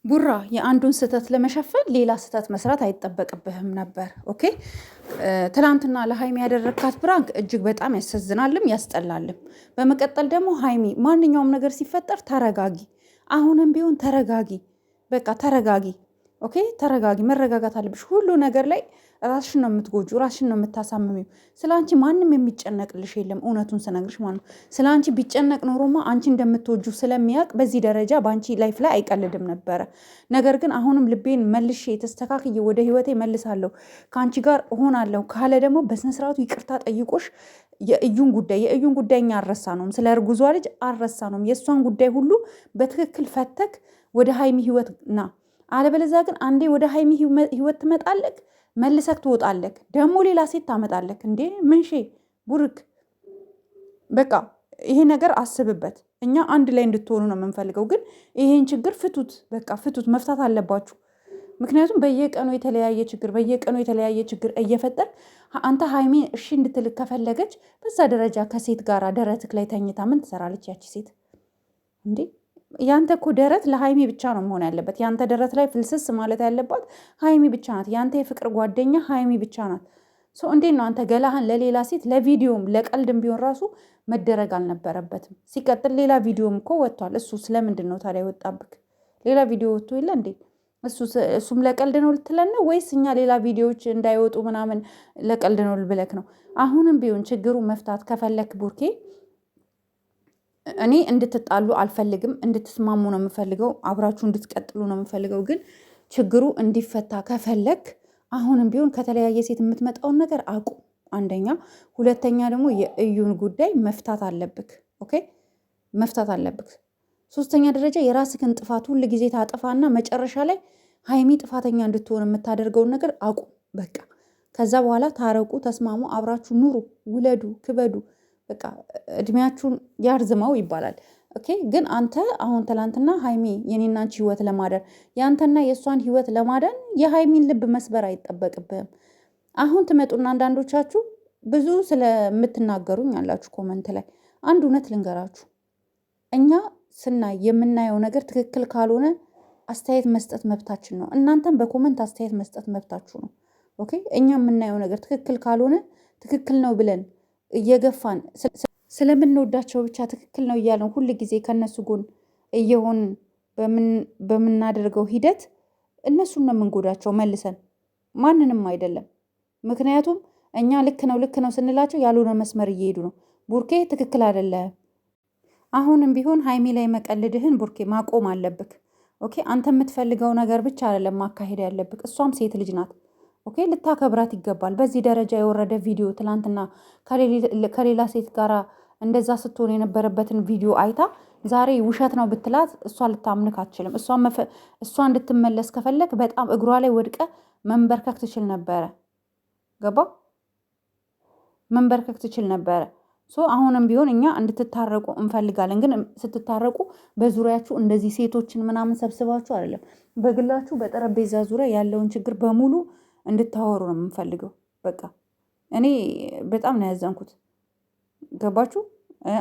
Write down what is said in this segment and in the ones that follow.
ቡራ የአንዱን ስህተት ለመሸፈን ሌላ ስህተት መስራት አይጠበቅብህም ነበር። ኦኬ። ትላንትና ለሀይሚ ያደረግካት ፕራንክ እጅግ በጣም ያሳዝናልም ያስጠላልም። በመቀጠል ደግሞ ሀይሚ ማንኛውም ነገር ሲፈጠር ተረጋጊ። አሁንም ቢሆን ተረጋጊ። በቃ ተረጋጊ። ኦኬ ተረጋጊ። መረጋጋት አለብሽ። ሁሉ ነገር ላይ ራስሽን ነው የምትጎጁ፣ ራስሽን ነው የምታሳምሚው። ስለ አንቺ ማንም የሚጨነቅልሽ የለም። እውነቱን ስነግርሽ ማለት ነው። ስለ አንቺ ቢጨነቅ ኖሮማ አንቺ እንደምትወጁ ስለሚያውቅ በዚህ ደረጃ በአንቺ ላይፍ ላይ አይቀልድም ነበረ። ነገር ግን አሁንም ልቤን መልሼ ተስተካክዬ ወደ ህይወቴ መልሳለሁ፣ ከአንቺ ጋር እሆናለሁ ካለ ደግሞ በስነስርዓቱ ይቅርታ ጠይቆሽ የእዩን ጉዳይ እኛ አልረሳ ነውም፣ ስለ እርጉዟ ልጅ አልረሳ ነውም። የእሷን ጉዳይ ሁሉ በትክክል ፈተክ ወደ ሀይሚ ህይወት ና። አለበለዚያ ግን አንዴ ወደ ሀይሚ ህይወት ትመጣለክ፣ መልሰክ ትወጣለክ፣ ደግሞ ሌላ ሴት ታመጣለክ። እንዴ ምንሼ ቡርክ፣ በቃ ይሄ ነገር አስብበት። እኛ አንድ ላይ እንድትሆኑ ነው የምንፈልገው፣ ግን ይሄን ችግር ፍቱት። በቃ ፍቱት፣ መፍታት አለባችሁ። ምክንያቱም በየቀኑ የተለያየ ችግር እየፈጠር አንተ ሀይሚ እሺ እንድትልክ ከፈለገች በዛ ደረጃ ከሴት ጋር ደረትክ ላይ ተኝታ ምን ትሰራለች ያቺ ሴት? እንዴ ያንተ እኮ ደረት ለሀይሚ ብቻ ነው መሆን ያለበት። ያንተ ደረት ላይ ፍልስስ ማለት ያለባት ሀይሚ ብቻ ናት። ያንተ የፍቅር ጓደኛ ሀይሚ ብቻ ናት። እንዴት ነው አንተ ገላህን ለሌላ ሴት ለቪዲዮም ለቀልድም ቢሆን ራሱ መደረግ አልነበረበትም። ሲቀጥል ሌላ ቪዲዮም እኮ ወጥቷል። እሱ ስለምንድን ነው ታዲያ የወጣብክ? ሌላ ቪዲዮ ወጥቶ የለ እንዴ? እሱም ለቀልድ ነው ልትለን ነው ወይስ እኛ ሌላ ቪዲዮዎች እንዳይወጡ ምናምን ለቀልድ ነው ልብለክ ነው? አሁንም ቢሆን ችግሩ መፍታት ከፈለክ ቡርኬ፣ እኔ እንድትጣሉ አልፈልግም፣ እንድትስማሙ ነው የምፈልገው፣ አብራችሁ እንድትቀጥሉ ነው የምፈልገው። ግን ችግሩ እንዲፈታ ከፈለክ አሁንም ቢሆን ከተለያየ ሴት የምትመጣውን ነገር አቁም፣ አንደኛ። ሁለተኛ ደግሞ የእዩን ጉዳይ መፍታት አለብክ። ኦኬ መፍታት አለብክ። ሶስተኛ ደረጃ የራስህን ጥፋት ሁል ጊዜ ታጠፋና መጨረሻ ላይ ሀይሚ ጥፋተኛ እንድትሆን የምታደርገውን ነገር አቁም በቃ። ከዛ በኋላ ታረቁ፣ ተስማሙ፣ አብራችሁ ኑሩ፣ ውለዱ፣ ክበዱ። በቃ እድሜያችሁን ያርዝመው ይባላል። ኦኬ። ግን አንተ አሁን ትላንትና ሀይሚ የኔና አንቺ ህይወት ለማዳን የአንተና የእሷን ህይወት ለማዳን የሀይሚን ልብ መስበር አይጠበቅብህም። አሁን ትመጡና አንዳንዶቻችሁ ብዙ ስለምትናገሩኝ ያላችሁ ኮመንት ላይ አንድ እውነት ልንገራችሁ። እኛ ስናይ የምናየው ነገር ትክክል ካልሆነ አስተያየት መስጠት መብታችን ነው። እናንተም በኮመንት አስተያየት መስጠት መብታችሁ ነው። ኦኬ። እኛ የምናየው ነገር ትክክል ካልሆነ ትክክል ነው ብለን እየገፋን ስለምንወዳቸው ብቻ ትክክል ነው እያለን ሁል ጊዜ ከነሱ ጎን እየሆን በምናደርገው ሂደት እነሱን ነው የምንጎዳቸው መልሰን፣ ማንንም አይደለም። ምክንያቱም እኛ ልክ ነው ስንላቸው ያልሆነ መስመር እየሄዱ ነው። ቡርኬ ትክክል አይደለም። አሁንም ቢሆን ሀይሚ ላይ መቀልድህን ቡርኬ ማቆም አለብክ። ኦኬ። አንተ የምትፈልገው ነገር ብቻ አይደለም ማካሄድ ያለብክ። እሷም ሴት ልጅ ናት። ኦኬ። ልታከብራት ይገባል። በዚህ ደረጃ የወረደ ቪዲዮ ትላንትና ከሌላ ሴት ጋር እንደዛ ስትሆን የነበረበትን ቪዲዮ አይታ ዛሬ ውሸት ነው ብትላት እሷ ልታምንክ አትችልም። እሷ እንድትመለስ ከፈለክ በጣም እግሯ ላይ ወድቀ መንበርከክ ትችል ነበረ። ገባ? መንበርከክ ትችል ነበረ። አሁንም ቢሆን እኛ እንድትታረቁ እንፈልጋለን። ግን ስትታረቁ በዙሪያችሁ እንደዚህ ሴቶችን ምናምን ሰብስባችሁ አይደለም፣ በግላችሁ በጠረጴዛ ዙሪያ ያለውን ችግር በሙሉ እንድታወሩ ነው የምንፈልገው። በቃ እኔ በጣም ነው ያዘንኩት። ገባችሁ?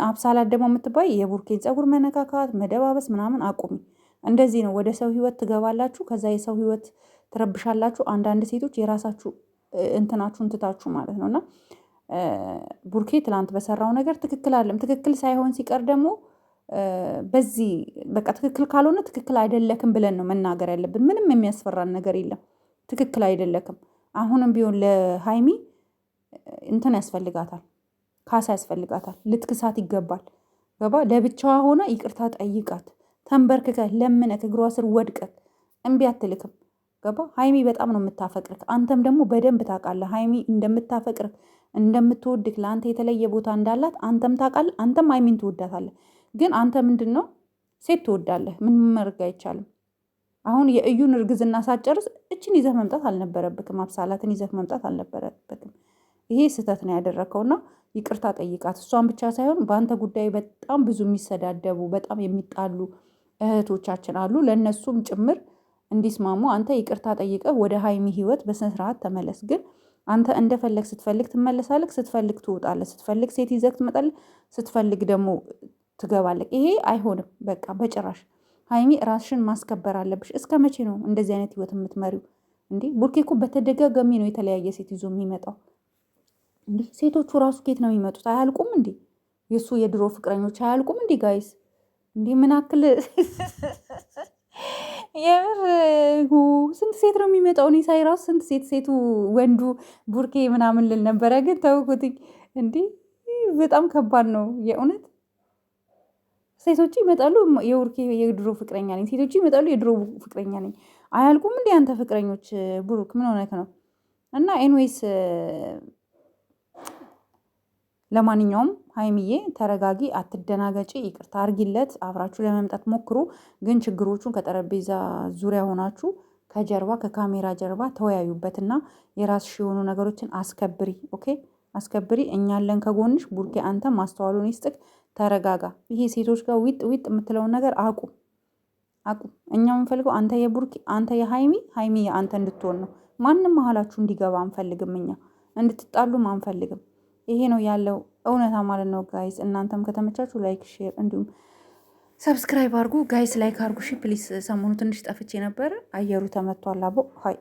አብሳላት ደግሞ የምትባይ የቡርኬን ፀጉር መነካካት መደባበስ ምናምን አቁሚ። እንደዚህ ነው ወደ ሰው ህይወት ትገባላችሁ፣ ከዛ የሰው ህይወት ትረብሻላችሁ። አንዳንድ ሴቶች የራሳችሁ እንትናችሁን ትታችሁ ማለት ነው። እና ቡርኬ ትላንት በሰራው ነገር ትክክል አይደለም። ትክክል ሳይሆን ሲቀር ደግሞ በዚህ በቃ ትክክል ካልሆነ ትክክል አይደለክም ብለን ነው መናገር ያለብን። ምንም የሚያስፈራን ነገር የለም። ትክክል አይደለክም። አሁንም ቢሆን ለሀይሚ እንትን ያስፈልጋታል፣ ካሳ ያስፈልጋታል። ልትክሳት ይገባል። ገባ? ለብቻዋ ሆና ይቅርታ ጠይቃት፣ ተንበርክከህ ለምነህ እግሯ ስር ወድቀህ እምቢ አትልክም። ገባ? ሀይሚ በጣም ነው የምታፈቅርህ። አንተም ደግሞ በደንብ ታውቃለህ ሀይሚ እንደምታፈቅርህ እንደምትወድህ፣ ለአንተ የተለየ ቦታ እንዳላት አንተም ታውቃለህ። አንተም ሀይሚን ትወዳታለህ። ግን አንተ ምንድን ነው ሴት ትወዳለህ። ምን መርግ አይቻልም። አሁን የእዩን እርግዝና ሳጨርስ እችን ይዘህ መምጣት አልነበረብክም። አብሳላትን ይዘህ መምጣት አልነበረብክም። ይሄ ስህተት ነው ያደረከውና ይቅርታ ጠይቃት። እሷን ብቻ ሳይሆን በአንተ ጉዳይ በጣም ብዙ የሚሰዳደቡ በጣም የሚጣሉ እህቶቻችን አሉ። ለእነሱም ጭምር እንዲስማሙ አንተ ይቅርታ ጠይቀህ ወደ ሀይሚ ህይወት በስነስርዓት ተመለስ። ግን አንተ እንደፈለግ ስትፈልግ ትመለሳለህ፣ ስትፈልግ ትወጣለህ፣ ስትፈልግ ሴት ይዘህ ትመጣለህ፣ ስትፈልግ ደግሞ ትገባለህ። ይሄ አይሆንም በቃ በጭራሽ። ሀይሚ ራስሽን ማስከበር አለብሽ። እስከ መቼ ነው እንደዚህ አይነት ህይወት የምትመሪው? እንዴ ቡርኬ እኮ በተደጋጋሚ ነው የተለያየ ሴት ይዞ የሚመጣው። እንዴ ሴቶቹ ራሱ ኬት ነው የሚመጡት? አያልቁም እንዴ? የእሱ የድሮ ፍቅረኞች አያልቁም እንዴ ጋይስ? እንዴ ምን አክል የምር ስንት ሴት ነው የሚመጣው? እኔ ሳይ ራሱ ስንት ሴቱ ወንዱ ቡርኬ ምናምን ልል ነበረ፣ ግን ተውኩትኝ። እንዴ በጣም ከባድ ነው የእውነት። ሴቶቹ ይመጣሉ የቡርኬ የድሮ ፍቅረኛ ነኝ፣ ሴቶቹ ይመጣሉ የድሮ ፍቅረኛ ነኝ። አያልቁም እንዴ አንተ ፍቅረኞች? ብሩክ ምን ሆነክ ነው? እና ኤንዌይስ ለማንኛውም ሀይሚዬ ተረጋጊ፣ አትደናገጪ፣ ይቅርታ አርጊለት፣ አብራችሁ ለመምጣት ሞክሩ። ግን ችግሮቹን ከጠረጴዛ ዙሪያ ሆናችሁ ከጀርባ ከካሜራ ጀርባ ተወያዩበትና የራስሽ የሆኑ ነገሮችን አስከብሪ። ኦኬ አስከብሪ። እኛለን ከጎንሽ። ቡርኬ አንተ ማስተዋሉን ይስጥክ። ተረጋጋ። ይሄ ሴቶች ጋር ዊጥ ዊጥ የምትለውን ነገር አቁም አቁም። እኛ የምንፈልገው አንተ የቡርኬ አንተ የሀይሚ ሀይሚ የአንተ እንድትሆን ነው። ማንም መሀላችሁ እንዲገባ አንፈልግም። እኛ እንድትጣሉም አንፈልግም። ይሄ ነው ያለው እውነታ ማለት ነው ጋይስ። እናንተም ከተመቻችሁ ላይክ፣ ሼር እንዲሁም ሰብስክራይብ አድርጉ ጋይስ። ላይክ አድርጉ ሺ ፕሊስ። ሰሞኑ ትንሽ ጠፍቼ ነበር፣ አየሩ ተመቷል። አቦ ሀይ